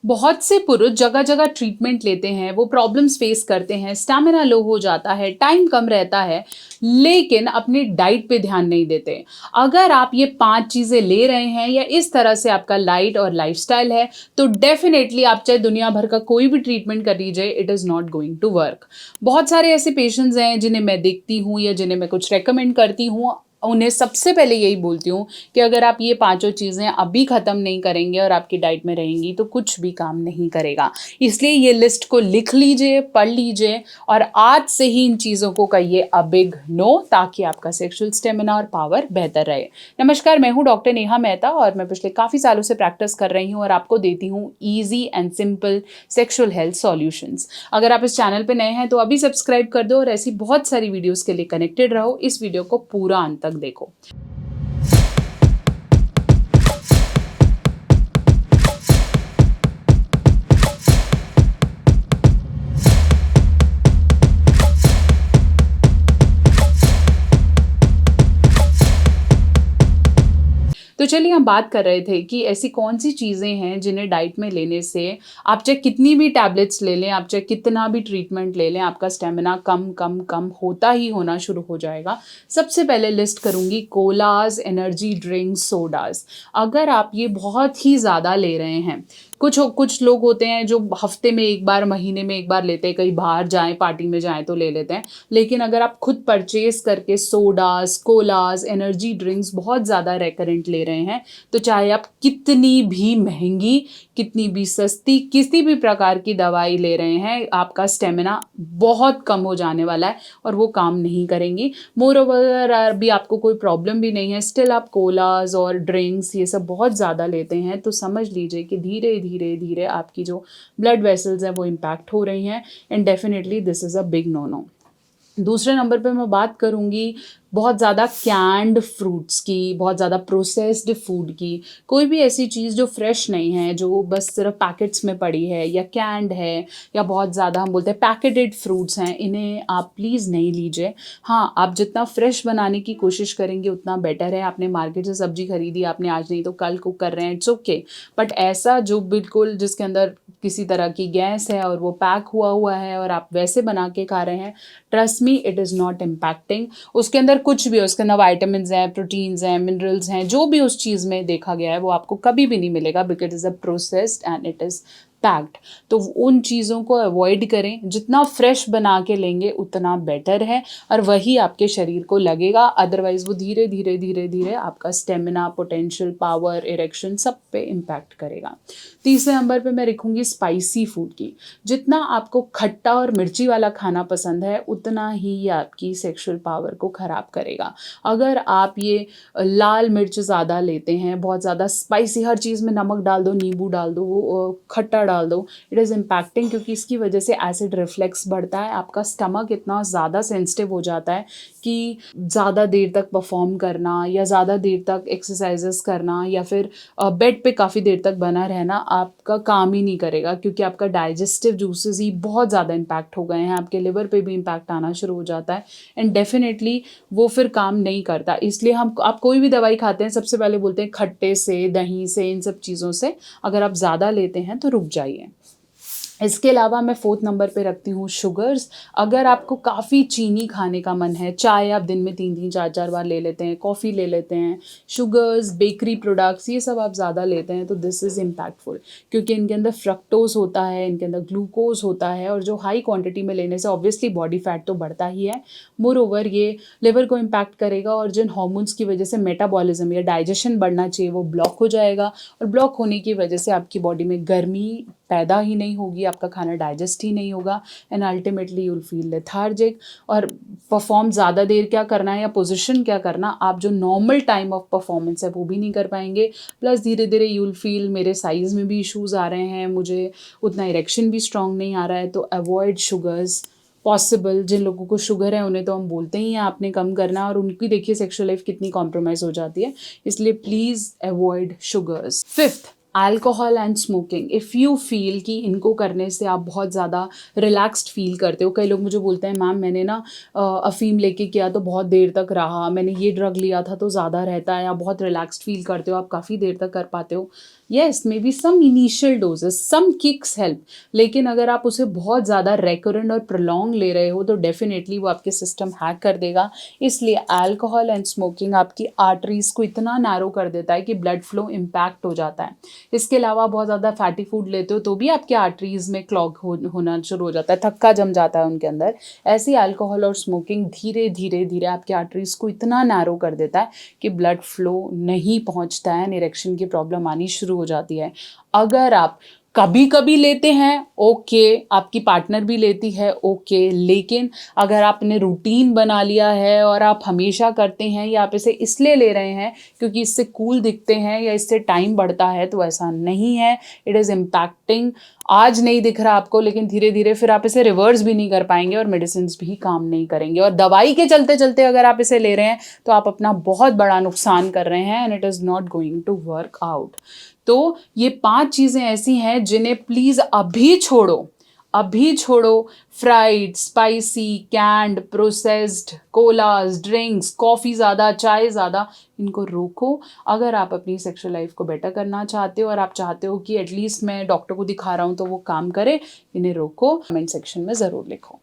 बहुत से पुरुष जगह जगह ट्रीटमेंट लेते हैं, वो प्रॉब्लम्स फेस करते हैं, स्टैमिना लो हो जाता है, टाइम कम रहता है, लेकिन अपनी डाइट पे ध्यान नहीं देते। अगर आप ये 5 चीज़ें ले रहे हैं या इस तरह से आपका लाइट और लाइफस्टाइल है, तो डेफिनेटली आप चाहे दुनिया भर का कोई भी ट्रीटमेंट कर लीजिए, it is not going to work. बहुत सारे ऐसे पेशेंट्स हैं जिन्हें मैं देखती हूँ या जिन्हें मैं कुछ रेकमेंड करती हूँ, उन्हें सबसे पहले यही बोलती हूँ कि अगर आप ये पांचों चीज़ें अभी ख़त्म नहीं करेंगे और आपकी डाइट में रहेंगी तो कुछ भी काम नहीं करेगा। इसलिए ये लिस्ट को लिख लीजिए, पढ़ लीजिए और आज से ही इन चीज़ों को कहिए अ बिग नो, ताकि आपका सेक्सुअल स्टेमिना और पावर बेहतर रहे। नमस्कार, मैं हूँ डॉक्टर नेहा मेहता और मैं पिछले काफ़ी सालों से प्रैक्टिस कर रही हूँ और आपको देती हूँ easy and simple sexual health solutions. अगर आप इस चैनल पर नए हैं तो अभी सब्सक्राइब कर दो और ऐसी बहुत सारी वीडियोज़ के लिए कनेक्टेड रहो। इस वीडियो को पूरा अंत तक देखो। तो चलिए हम बात कर रहे थे कि ऐसी कौन सी चीज़ें हैं जिन्हें डाइट में लेने से आप चाहे कितनी भी टैबलेट्स ले लें, आप चाहे कितना भी ट्रीटमेंट ले लें, आपका स्टेमिना कम कम कम होता ही होना शुरू हो जाएगा। सबसे पहले लिस्ट करूँगी कोलाज, एनर्जी ड्रिंक्स, सोडाज। अगर आप ये बहुत ही ज़्यादा ले रहे हैं, कुछ लोग होते हैं जो हफ्ते में एक बार, महीने में एक बार लेते हैं, कहीं बाहर जाएं, पार्टी में जाएं तो ले लेते हैं। लेकिन अगर आप खुद परचेज करके सोडास, कोलास, एनर्जी ड्रिंक्स बहुत ज़्यादा रेकरेंट ले रहे हैं, तो चाहे आप कितनी भी महंगी, कितनी भी सस्ती, किसी भी प्रकार की दवाई ले रहे हैं, आपका स्टेमिना बहुत कम हो जाने वाला है और वो काम नहीं करेंगी। मोर ओवर अभी आपको कोई प्रॉब्लम भी नहीं है, स्टिल आप कोलास और ड्रिंक्स ये सब बहुत ज़्यादा लेते हैं, तो समझ लीजिए कि धीरे धीरे धीरे आपकी जो ब्लड वेसल्स हैं वो इम्पैक्ट हो रही हैं and definitely this is a big no no. दूसरे नंबर पे मैं बात करूँगी बहुत ज़्यादा कैंड फ्रूट्स की, बहुत ज़्यादा प्रोसेस्ड फूड की। कोई भी ऐसी चीज़ जो फ्रेश नहीं है, जो बस सिर्फ पैकेट्स में पड़ी है या कैंड है या बहुत ज़्यादा हम बोलते हैं पैकेटेड फ्रूट्स हैं, इन्हें आप प्लीज़ नहीं लीजिए। हाँ, आप जितना फ्रेश बनाने की कोशिश करेंगे उतना बेटर है। आपने मार्केट से सब्जी खरीदी, आपने आज नहीं तो कल कुक कर रहे हैं, इट्स ओके। बट ऐसा जो बिल्कुल जिसके अंदर किसी तरह की गैस है और वो पैक हुआ हुआ है और आप वैसे बना के खा रहे हैं, trust me it is not impacting. उसके अंदर कुछ भी हो, उसके अंदर वाइटामिन हैं, प्रोटीन्स हैं, मिनरल्स हैं, जो भी उस चीज़ में देखा गया है वो आपको कभी भी नहीं मिलेगा, because is a processed and it is packed. तो उन चीज़ों को अवॉइड करें, जितना फ्रेश बना के लेंगे उतना बेटर है और वही आपके शरीर को लगेगा। अदरवाइज वो धीरे धीरे धीरे धीरे आपका स्टेमिना, पोटेंशियल, पावर, इरेक्शन सब पे इम्पैक्ट करेगा। तीसरे नंबर पे मैं रखूँगी स्पाइसी फूड की। जितना आपको खट्टा और मिर्ची वाला खाना पसंद है उतना ही ये आपकी सेक्सुअल पावर को ख़राब करेगा। अगर आप ये लाल मिर्च ज़्यादा लेते हैं, बहुत ज़्यादा स्पाइसी, हर चीज़ में नमक डाल दो, नींबू डाल दो, खट्टा डाल दो, इट इज़ इम्पैक्टिंग, क्योंकि इसकी वजह से एसिड रिफ्लेक्स बढ़ता है। आपका स्टमक इतना ज़्यादा सेंसिटिव हो जाता है कि ज़्यादा देर तक परफॉर्म करना या ज़्यादा देर तक एक्सरसाइजेस करना या फिर बेड पे काफ़ी देर तक बना रहना आपका काम ही नहीं करेगा, क्योंकि आपका डाइजेस्टिव जूसेस ही बहुत ज़्यादा इम्पैक्ट हो गए हैं, आपके लिवर पे भी इम्पैक्ट आना शुरू हो जाता है एंड डेफिनेटली वो फिर काम नहीं करता। इसलिए आप कोई भी दवाई खाते हैं सबसे पहले बोलते हैं खट्टे से, दही से, इन सब चीज़ों से अगर आप ज़्यादा लेते हैं तो रुक जाइए। इसके अलावा मैं 4th नंबर पे रखती हूँ शुगर्स। अगर आपको काफ़ी चीनी खाने का मन है, चाय आप दिन में 3-3 4-4 बार ले लेते हैं, कॉफ़ी ले लेते हैं, शुगर्स, बेकरी प्रोडक्ट्स ये सब आप ज़्यादा लेते हैं, तो दिस इज़ इम्पैक्टफुल, क्योंकि इनके अंदर फ्रक्टोज होता है, इनके अंदर ग्लूकोज होता है और जो हाई क्वांटिटी में लेने से ऑब्वियसली बॉडी फैट तो बढ़ता ही है। मोर ओवर ये लिवर को इम्पैक्ट करेगा और जिन हार्मोन्स की वजह से मेटाबॉलिज्म या डाइजेशन बढ़ना चाहिए वो ब्लॉक हो जाएगा और ब्लॉक होने की वजह से आपकी बॉडी में गर्मी पैदा ही नहीं होगी, आपका खाना डाइजेस्ट ही नहीं होगा and ultimately you will feel lethargic. और परफॉर्म ज़्यादा देर क्या करना है या पोजीशन क्या करना, आप जो नॉर्मल टाइम ऑफ परफॉर्मेंस है वो भी नहीं कर पाएंगे। प्लस धीरे धीरे यू विल फील मेरे साइज़ में भी इश्यूज़ आ रहे हैं, मुझे उतना इरेक्शन भी स्ट्रॉन्ग नहीं आ रहा है। तो अवॉइड शुगर्स पॉसिबल। जिन लोगों को शुगर है उन्हें तो हम बोलते ही हैं आपने कम करना, और उनकी देखिए सेक्सुअल लाइफ कितनी कॉम्प्रोमाइज़ हो जाती है, इसलिए please avoid sugars. 5th, alcohol and smoking. If you feel कि इनको करने से आप बहुत ज़्यादा रिलैक्स्ड फील करते हो, कई लोग मुझे बोलते हैं मैम मैंने ना अफ़ीम लेके किया तो बहुत देर तक रहा, मैंने ये ड्रग लिया था तो ज़्यादा रहता है, आप बहुत रिलैक्स्ड फील करते हो, आप काफ़ी देर तक कर पाते हो। Yes, maybe some initial doses, some kicks help, लेकिन अगर आप उसे बहुत ज़्यादा रेकरेंट और प्रोलॉन्ग ले रहे हो तो डेफिनेटली वो आपके सिस्टम हैक कर देगा। इसलिए अल्कोहल एंड स्मोकिंग आपकी आर्टरीज को इतना नैरो कर देता है कि ब्लड फ्लो इम्पैक्ट हो जाता है। इसके अलावा बहुत ज़्यादा फैटी फूड लेते हो तो भी आपके आर्टरीज में क्लॉग होना शुरू हो जाता है, थक्का जम जाता है उनके अंदर। ऐसे अल्कोहल और स्मोकिंग धीरे धीरे धीरे आपके आर्टरीज को इतना नैरो कर देता है कि ब्लड फ्लो नहीं पहुंचता है, इरेक्शन की प्रॉब्लम आनी शुरू हो जाती है। अगर आप कभी कभी लेते हैं ओके, आपकी पार्टनर भी लेती है ओके, लेकिन अगर आपने रूटीन बना लिया है और आप हमेशा करते हैं या आप इसे इसलिए ले रहे हैं क्योंकि इससे कूल दिखते हैं या इससे टाइम बढ़ता है, तो ऐसा नहीं है। It is impacting. आज नहीं दिख रहा आपको, लेकिन धीरे धीरे फिर आप इसे रिवर्स भी नहीं कर पाएंगे और मेडिसिन भी काम नहीं करेंगे, और दवाई के चलते चलते अगर आप इसे ले रहे हैं तो आप अपना बहुत बड़ा नुकसान कर रहे हैं, and it is not going to work out. तो ये 5 चीज़ें ऐसी हैं जिन्हें प्लीज़ अभी छोड़ो, अभी छोड़ो। Fried, spicy, canned, processed, colas, drinks, coffee ज़्यादा, चाय ज़्यादा, इनको रोको। अगर आप अपनी सेक्सुअल लाइफ को बेटर करना चाहते हो और आप चाहते हो कि एटलीस्ट मैं डॉक्टर को दिखा रहा हूँ तो वो काम करे, इन्हें रोको। कमेंट सेक्शन में ज़रूर लिखो।